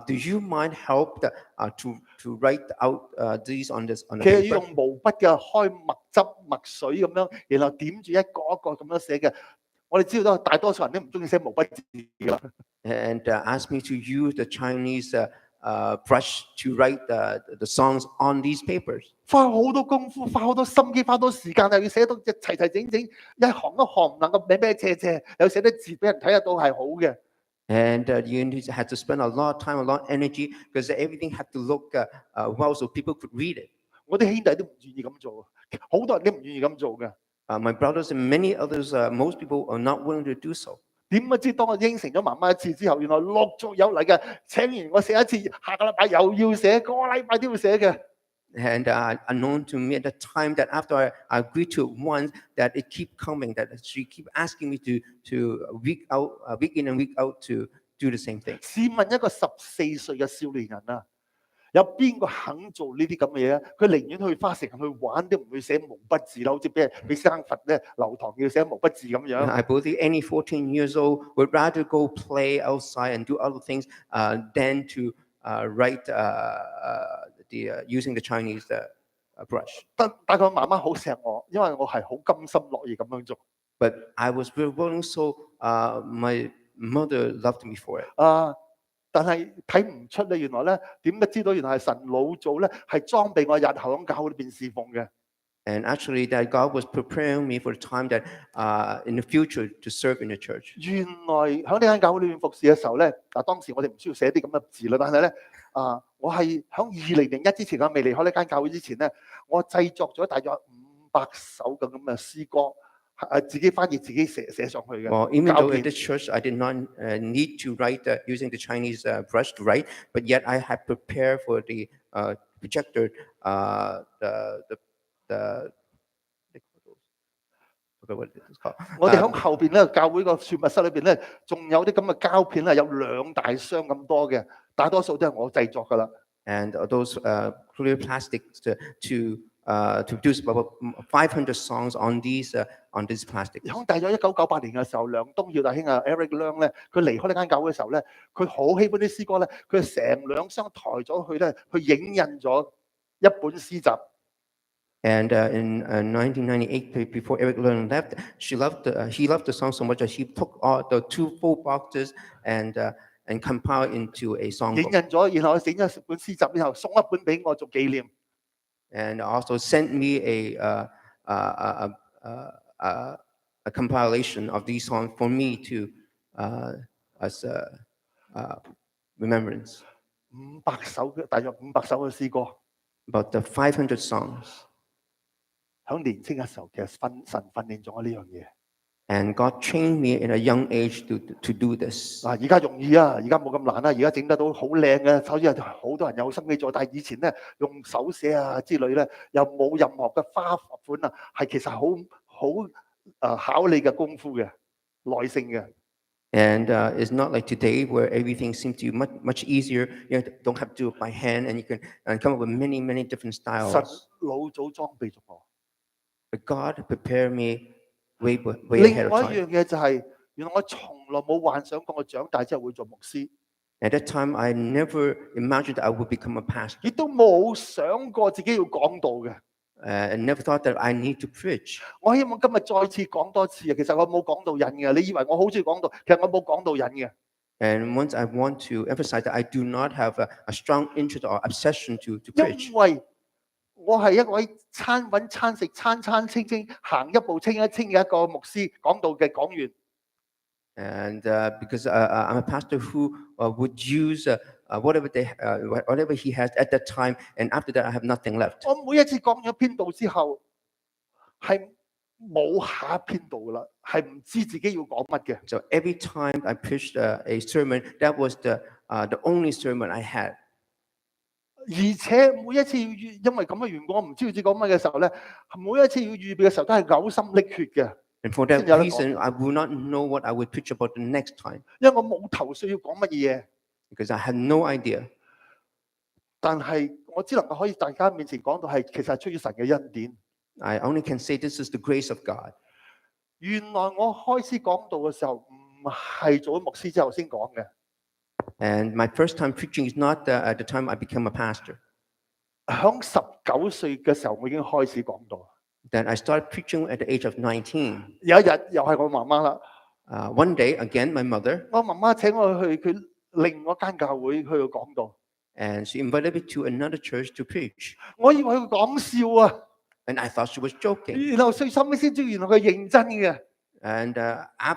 "Do you mind help to write out these on the 其實 paper?" 要用毛筆嘅，開墨汁、墨水咁樣，然後點住一個一個咁樣寫嘅。我哋知道大多數人都唔中意寫毛筆字㗎。And asked me to use the Chinese brush to write the songs on these papers. 花好多功夫，花好多心機，花好多時間，又要寫到齊齊整整，一行一行唔能夠歪歪斜斜，又寫啲字俾人睇得到係好嘅。And you had to spend a lot of time, a lot of energy, because everything had to look well so people could read it. 我啲兄弟都唔願意咁做，好多人都唔願意咁做嘅。My brothers and many others, most people are not willing to do so. 點不知當我應承咗媽媽一次之後，原來陸續有嚟嘅。請完我寫一次，下個禮拜又要寫，個禮拜都要寫嘅。And unknown to me at the time that after I agreed to it once, that it keep coming, that she keep asking me to week in and week out to do the same thing. 試問一個14歲嘅少年人啊，有邊個肯做呢啲咁嘅嘢啊？佢寧願去花時間去玩，都唔會寫毛筆字啦，好似俾生罰咧留堂要寫毛筆字咁樣。I believe any 14 years old would rather go play outside and do other things than to write using the Chinese brush. 但係媽媽好錫我，因為我係好甘心樂意咁樣做。But I was very willing, so my mother loved me for it. 但係睇唔出咧，原來咧點不知道原來係神老早咧係裝備我日後喺教會裏邊侍奉嘅。And actually, that God was preparing me for the time that in the future to serve in the church. 原來喺呢間教會裏面服侍嘅時候咧，當時我哋唔需要寫啲咁嘅字啦，但係咧我係喺2001之前，我未離開呢間教會之前咧，我製作咗大約500首嘅咁嘅詩歌。自己翻譯自己寫上去嘅。Well, even though at the church I did not need to write using the Chinese brush to write, but yet I had prepared for the projector what it's called. 我哋喺後邊咧，教會個儲物室裏邊咧，仲有啲咁嘅膠片啊，有2大箱咁多嘅，大多數都係我製作噶啦。And those clear plastics to produce about 500 songs on these plastics. 喺大約1998年嘅時候，梁東耀大兄Eric Leung 咧，佢離開呢間教會嘅時候咧，佢好喜歡啲詩歌咧，佢成2箱抬咗去咧，去影印咗一本詩集。And in 1998, before Eric Leung left, he loved the song so much that he took all the 2 full boxes and compiled into a song. 影印咗，然後整咗本詩集，然後送一本俾我做紀念。And also sent me a compilation of these songs for me to as remembrance. 500首大約500首嘅詩歌， About the 500 songs. 喺年青嘅時候，其實神訓練咗我呢樣嘢。 And God trained me in a young age to do this. 而家容易啊，而家冇咁難啦，而家整得到好靚嘅，首先好多人有心機做，但係以前咧用手寫啊之類咧，又冇任何嘅花款啊，係其實好考你嘅功夫嘅，耐性嘅。 And it's not like today where everything seems to be much easier. You don't have to do it by hand, and you can come up with many different 神 styles. 老早裝備咗我。 But God prepared me way 另 ahead 外 of 一 time. 樣嘢就係，原來我從來冇幻想過我長大之後會做牧師， At that time, I never imagined that I would become a pastor. 亦都冇想過自己要講道嘅。 I never thought that I need to preach. 我希望今日再次講多次啊！其實我冇講道癮嘅，你以為我好中意講道，其實我冇講道癮嘅。 And once I want to emphasize that I do not have a strong interest or obsession to preach. 因為我係一位餐揾餐食、餐清清、行一步清一清嘅一個牧師，講道嘅講員。 And because I'm a pastor who would use whatever he has at that time, and after that I have nothing left. 我每一次講咗篇道之後，係冇下一篇道噶啦，係唔知自己要講乜嘅。 So every time I preached a sermon, that was the only sermon I had. 而且每一次因為咁嘅緣故，我唔知道自己講乜嘅時候咧，每一次要預備嘅時候都係嘔心瀝血嘅。 And for that reason, I will not know what I would preach about the next time, 因為我冇頭緒要講乜嘢， because I had no idea. 但係我只能夠可以大家面前講到係，其實係出於神嘅恩典。 I only can say this is the grace of God. 原來我開始講道嘅時候，唔係做咗牧師之後先講嘅。 And my first time preaching is not at the time I became a pastor. 響19歲嘅時候，我已經開始講道。 That I started preaching at the age of 19. 有一日又係我媽媽啦， One day, again, my mother, 我媽媽請我去佢另外一間教會去講道。 and she invited me to another church to preach. 我以為佢講笑啊， And I thought she was joking. 然後最收尾先知原來佢認真嘅。 And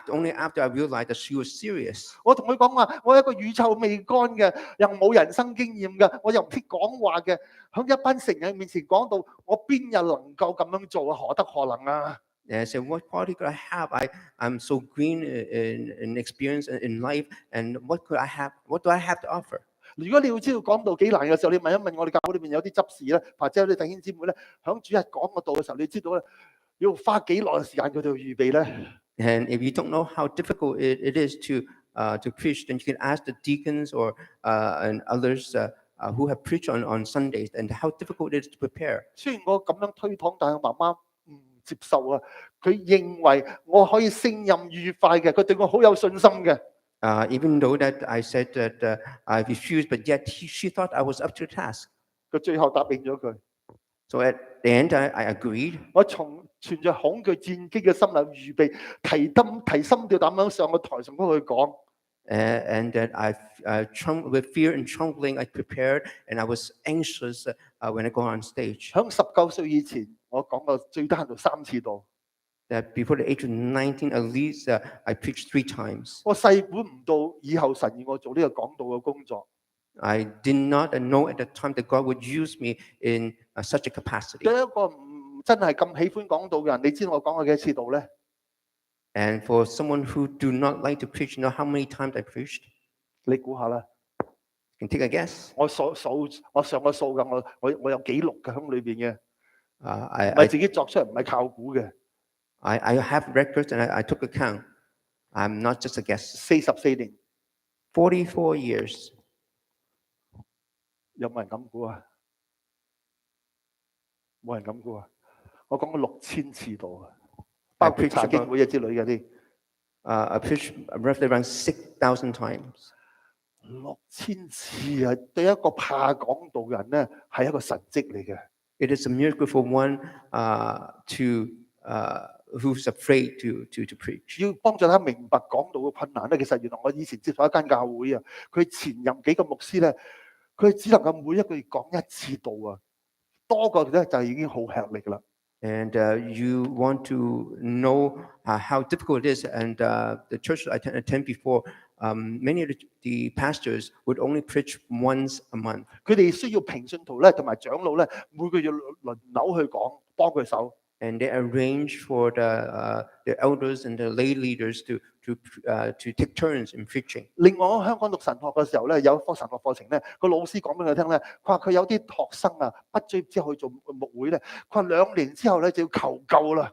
only after I realized that she was serious. 我同佢講話，我係一個乳臭未乾嘅，又冇人生經驗嘅，我又唔識講話嘅，喺一班成人面前講道，我邊日能夠咁樣做啊？何德何能啊？ And I said, what quality could I have? I'm so green in experience in life, and what could I have? What do I have to offer? 如果你要知道講道幾難嘅時候，你問一問我哋教會裏面有啲執事咧，或者有啲弟兄姊妹咧，響主日講個道嘅時候，你知道咧要花幾耐嘅時間佢哋預備咧？ And if you don't know how difficult it is to preach, then you can ask the deacons or and others who have preached on Sundays, and how difficult it is to prepare. 雖然我咁樣推搪，但係我媽媽唔接受啊！佢認為我可以勝任愉快嘅，佢對我好有信心嘅。 Even though that I said that I refused, but yet she thought I was up to the task. 佢最後答應咗佢。 So at the end, I agreed. 我存着恐懼戰兢嘅心嚟預備，提心吊膽咁上個台上嗰去講。 And that with fear and trembling, I prepared, and I was anxious when I go on stage. 響19歲以前，我講過最低限度3次道。 That before the age of 19, at least I preached 3 times. 我細估唔到以後神要我做呢個講道嘅工作。 I did not know at the time that God would use me in such a capacity. 對一個唔真係咁喜歡講道嘅人，你知道我講過幾多次道咧？ And for someone who do not like to preach, you know how many times I preached? 你估下啦。 You can take a guess. 我上個數㗎，我有記錄嘅喺裏邊嘅，唔 I 係自己作出嚟，唔係靠估嘅。 have records, and I took account. I'm not just a guess. 44年， 44 years. 有冇人咁估啊？冇人咁估啊！我講過6000次道啊，包括查經會啊之類嗰啲。I preached roughly around 6,000 times. 6000次啊，對一個怕講道嘅人咧，係一個神蹟嚟嘅。 It is a miracle for one who's afraid to preach. 要幫助他明白講道嘅困難咧，其實原來我以前接受一間教會啊，佢前任幾個牧師咧，佢只能夠每一個月講1次道啊，多過咧就已經好吃力啦。and you want to know how difficult it is. And the church I attend before, many of the pastors would only preach once a month. 佢哋需要平信徒咧同埋長老咧每個月輪流去講，幫佢手。And they arrange for the elders and the lay leaders to take turns in preaching. 另外喺香港讀神學嘅時候咧，有科神學課程咧，個老師講俾佢聽咧，佢話佢有啲學生啊，畢咗業之後去做牧會咧，佢話2年之後咧就要求救啦。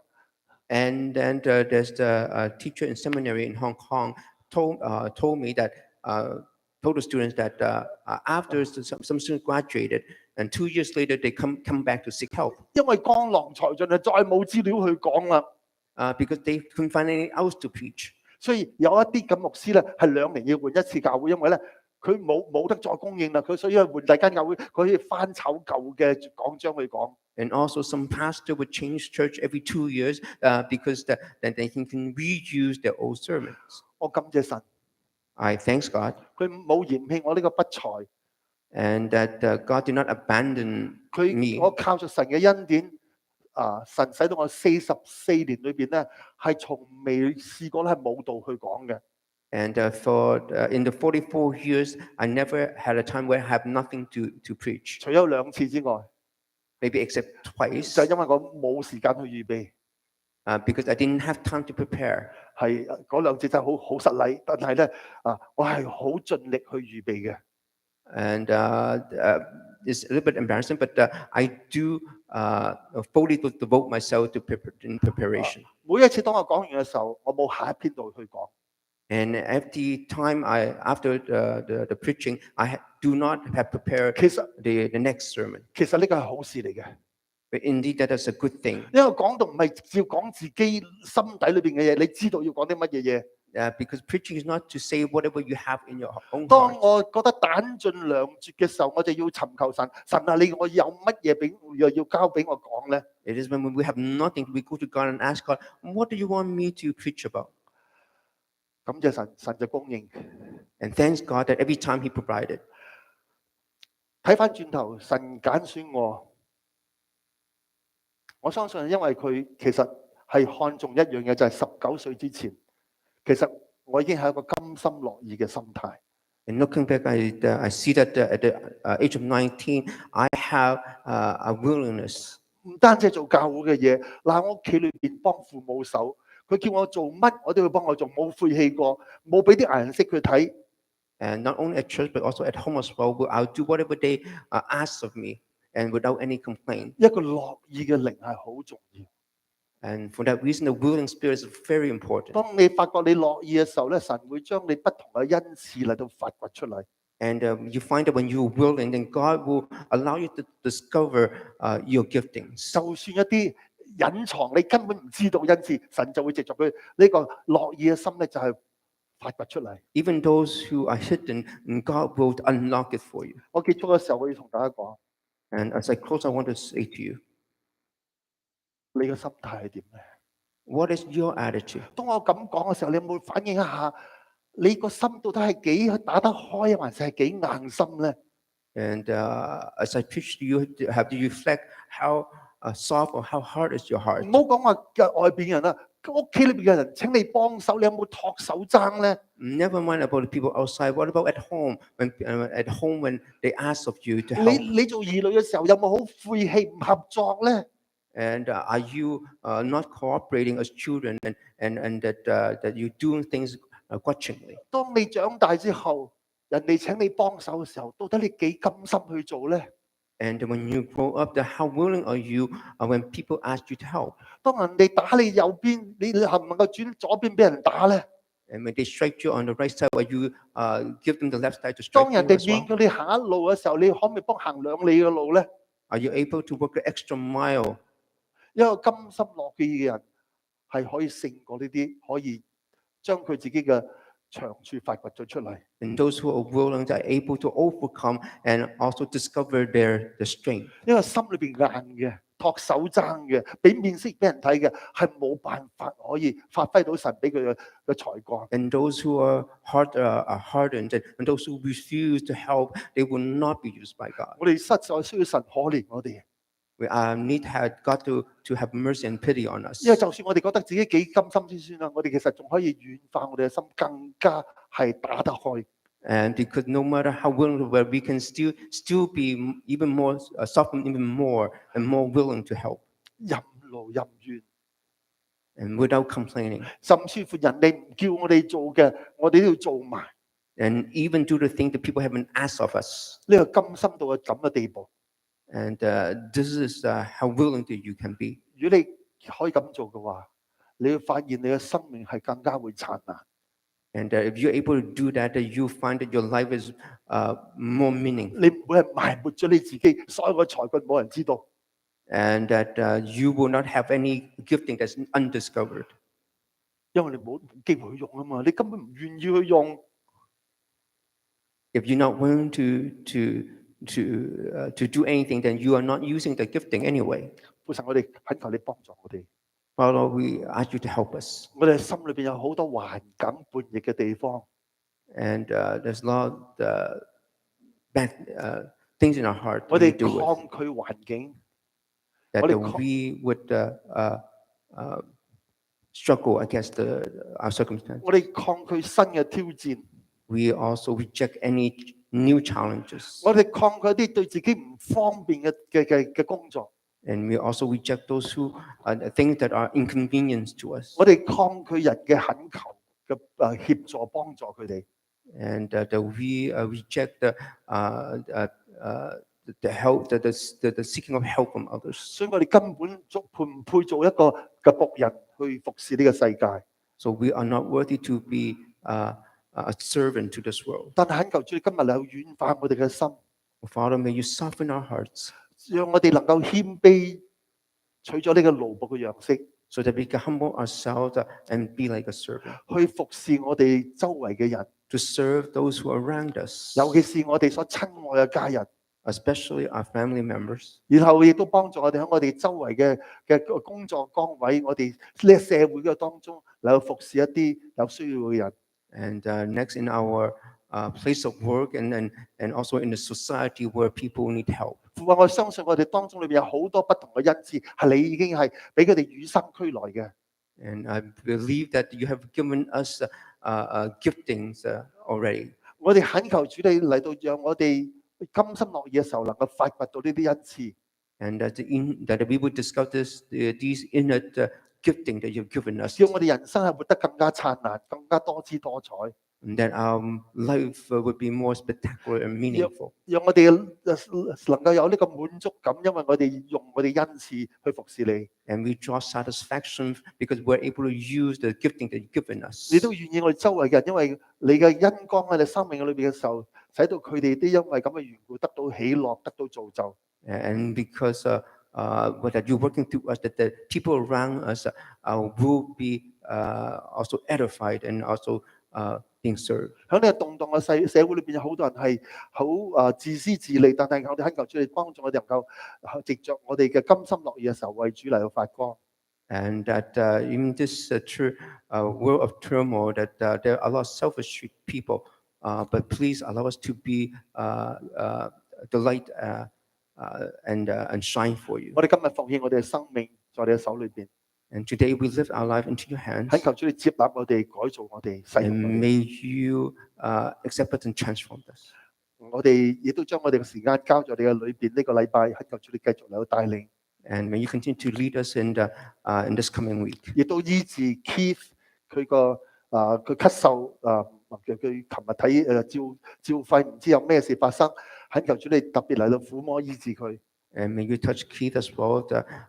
And then there's the teacher in seminary in Hong Kong told me that told the students that after some students graduated, and 2 years later they come back to seek help. 因為江郎才盡啊，再冇資料去講啦。Because they couldn't find anything else to preach. 所以有一啲咁牧師咧，係2年要換一次教會，因為咧佢冇得再供應啦，佢所以換第間教會，佢可以翻炒舊嘅講章去講。And also some pastor would change church every 2 years because then they can reuse their old sermons. 我感謝神， I thank God. 佢冇嫌棄我呢個不才， And that God did not abandon 佢我 me. 靠着神嘅恩典，神使到我44年裏邊咧，係從未試過咧係冇道去講嘅。And in the 44 years, I never had a time where I have nothing to preach. 除咗2次之外， Maybe except twice, 就係因為我冇時間去預備。 because I didn't have time to prepare. 係嗰2次真係好失禮，但係咧我係好盡力去預備嘅。And it's a little bit embarrassing, but I do fully devote myself to preparation. 每一次當我講完嘅時候，我冇下一篇道去講。 And every time after the preaching, I do not have prepared 其實 the next sermon. 其實呢個係好事嚟嘅， But indeed, that is a good thing. 因為講道唔係照講自己心底裏邊嘅嘢，你知道要講啲乜嘢嘢。Because preaching is not to say whatever you have in your own 當 heart. 我覺得彈盡糧絕嘅時候，我就要尋求神。神啊，我有乜嘢俾要交俾我講咧？ It is when we have nothing, we go to God and ask God, what do you want me to preach about? 感謝神，神就供應。 And thanks God that every time He provided. 睇翻轉頭，神揀選我，我相信因為佢其實係看重一樣嘢，就係19歲之前，其實我已經係一個甘心樂意嘅心態。 And looking back, I see that at the age of 19, I have a willingness. 唔單止係做教會嘅嘢，嗱，我屋企裏邊幫父母手，佢叫我做乜我都要幫我做，冇晦氣過，冇俾啲顏色佢睇。 And not only at church, but also at home as well. I'll do whatever they ask of me, and without any complaint. 一個樂意嘅靈係好重要。 And for that reason, the willing spirit is very important. 當你發覺你樂意嘅時候咧，神會將你不同嘅恩賜嚟到發掘出嚟。 And you find that when you're willing, then God will allow you to discover your giftings. 就算一啲隱藏你根本唔知道恩賜，神就會藉著佢呢個樂意嘅心咧，就係發掘出嚟。 Even those who are hidden, God will unlock it for you. 我結束嘅時候，我要同大家講， And as I close, I want to say to you, 你嘅心態係點咧？ what is your attitude? 當我咁講嘅時候，你有冇反應一下？你個心到底係幾打得開，還是係幾硬心咧？ And as I preach to you, have to reflect how soft or how hard is your heart. 唔好講話嘅外邊人啦，屋企裏邊嘅人請你幫手，你有冇托手踭咧？ Never mind about the people outside. What about at home? When they ask of you to help, 你做兒女嘅時候，有冇好晦氣唔合作咧？ and are you not cooperating as children, and that you're doing things grudgingly? 當你長大之後，人哋請你幫手嘅時候，到底你幾甘心去做咧？ And when you grow up, how willing are you when people ask you to help? 當人哋打你右邊，你能唔能夠轉左邊俾人打咧？ And when they strike you on the right side, will you give them the left side to 當 strike 人 you 哋 as 免 well? 叫你行一路嘅時候，你可唔可以幫行2里嘅路咧？ Are you able to work the extra mile? 一個甘心樂意嘅人係可以勝過呢啲，可以將佢自己嘅長處發掘咗出嚟。 And those who are willing are able to overcome and also discover their strength. 一個心裏邊硬嘅、托手踭嘅、俾面色俾人睇嘅，係冇辦法可以發揮到神俾佢嘅才幹。 And those who are hardened, and those who refuse to help, they will not be used by God. 我哋實在需要神可憐我哋。We need God to have mercy and pity on us. 因為就算我哋覺得自己幾甘心先算啦，我哋其實仲可以軟化我哋嘅心，更加係打得開。And because no matter how willing we are, we can still be even more soften even more and more willing to help 任勞任怨， and without complaining. 甚至乎人哋唔叫我哋做嘅，我哋都要做埋。 And even do the thing that people haven't asked of us. 呢個甘心到咁嘅地步。 And this is how willing that you can be. 如果你可以咁做嘅話，你會發現你嘅生命係更加會燦爛。 And if you're able to do that, you find that your life is more meaningful. 你唔會係埋沒咗你自己所有嘅才幹，冇人知道。 And that you will not have any gifting that's undiscovered. 因為你冇機會去用啊嘛，你根本唔願意去用。 If you're not willing to do anything, then you are not using the gifting anyway. 父神，我哋懇求你幫助我哋。 Father, we ask you to help us. 我哋心裏邊有好多頑梗叛逆嘅地方， And there's a lot of bad things in our heart 我 that we 哋 do with, 抗拒環境， that我哋 we would struggle against our circumstances. 我哋抗拒新嘅挑戰， We also reject any new challenges. 我哋抗拒一啲對自己唔方便嘅工作， And we also reject those who things that are inconvenience to us. 我哋抗拒人嘅懇求嘅協助幫助佢哋。 And that we reject the help, the seeking of help from others. 所以我哋根本配唔配做一個嘅僕人去服侍呢個世界？ So we are not worthy to be a servant to this world. 但係懇求主，你今日嚟軟化我哋嘅心， Father, may you soften our hearts 讓我哋能夠謙卑，取咗呢個奴僕嘅樣式， so that we can humble ourselves and be like a servant, 去服侍我哋周圍嘅人， to serve those who are around us, 尤其是我哋所親愛嘅家人。 especially our family members. 然後亦都幫助我哋喺我哋周圍嘅工作崗位，我哋呢個社會嘅當中，嚟去服侍一啲有需要嘅人。 And next in our place of work and also in the society where people need help. 父啊，我相信我哋當中裏邊有好多不同嘅恩賜，係你已經係俾佢哋與生俱來嘅。 And I believe that you have given us giftings already. 我哋懇求主你嚟到，讓我哋甘心樂意嘅時候，能夠發掘到呢啲恩賜。 And that we would discover these innate gifting that you've given us. 叫我哋人生係活得更加燦爛，更加多姿多彩。 And that our life would be more spectacular and meaningful. 讓我哋能夠有呢個滿足感，因為我哋用我哋恩賜去服侍你。 And we draw satisfaction because we're able to use the gifting that you've given us. 你都願意我哋周圍嘅人，因為你嘅恩光喺你生命裏邊嘅時候，使到佢哋都因為咁嘅緣故得到喜樂，得到造就。 And because that you're working through us, that the people around us will be also edified and also being served. 喺呢個動盪嘅社會裏邊，有好多人係好自私自利，但係我哋懇求主你幫助我哋能夠藉着我哋嘅甘心樂意嘅時候，為主嚟到發光。 And that in this world of turmoil, that there are a lot of selfish people, but please allow us to be the light and shine for you. 我哋今日奉獻我哋嘅生命在你嘅手裏邊， And today we lift our life into your hands. 懇求主你接納我哋，改造我哋，使 And 用我哋。 may you accept us and transform us. 我哋亦都將我哋嘅時間交在你嘅裏邊。呢個禮拜懇求主你繼續嚟到帶領， And may you continue to lead us in this coming week. 亦都醫治 Keith 佢個佢咳嗽佢琴日睇照肺，唔知有咩事發生。懇求主你特別嚟到撫摸醫治佢， And may you touch Keith as well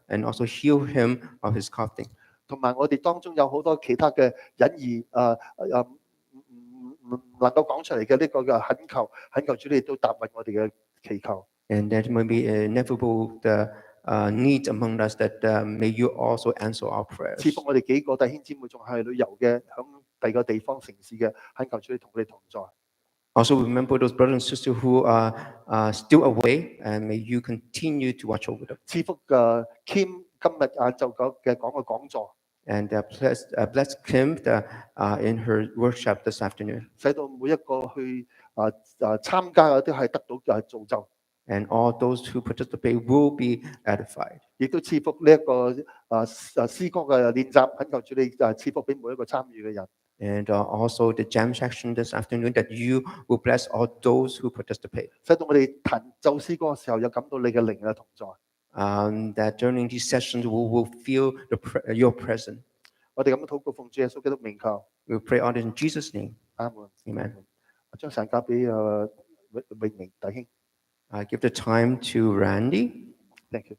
and also heal him of his coughing. 同埋我哋當中有好多其他嘅隱喻唔能夠講出嚟嘅呢個嘅懇求主你都答應我哋嘅祈求。 And that may be inevitable needs among us that may you also answer our prayers. 賜福我哋幾個弟兄姊妹仲係旅遊嘅，響第二個地方城市嘅，懇求主你同佢哋同在。 Also remember those brothers and sisters who are still away, and may you continue to watch over them. 賜福嘅 Kim 今日晏晝講嘅講座， And bless Kim in her workshop this afternoon. 使到每一個去參加嘅都係得到造就。and all those who participate will be edified. 亦都賜福呢一個詩歌嘅練習，懇求主你賜福俾每一個參與嘅人。And also the jam section this afternoon, that you will bless all those who participate. 使到我哋彈奏詩歌嘅時候，有感到你嘅靈嘅同在。That during these sessions we will feel your presence. 我哋咁樣禱告，奉主耶穌基督名求， We pray all this in Jesus' name. 阿門。 Amen. 我將神交俾永明弟兄 I give the time to Randy.，thank you。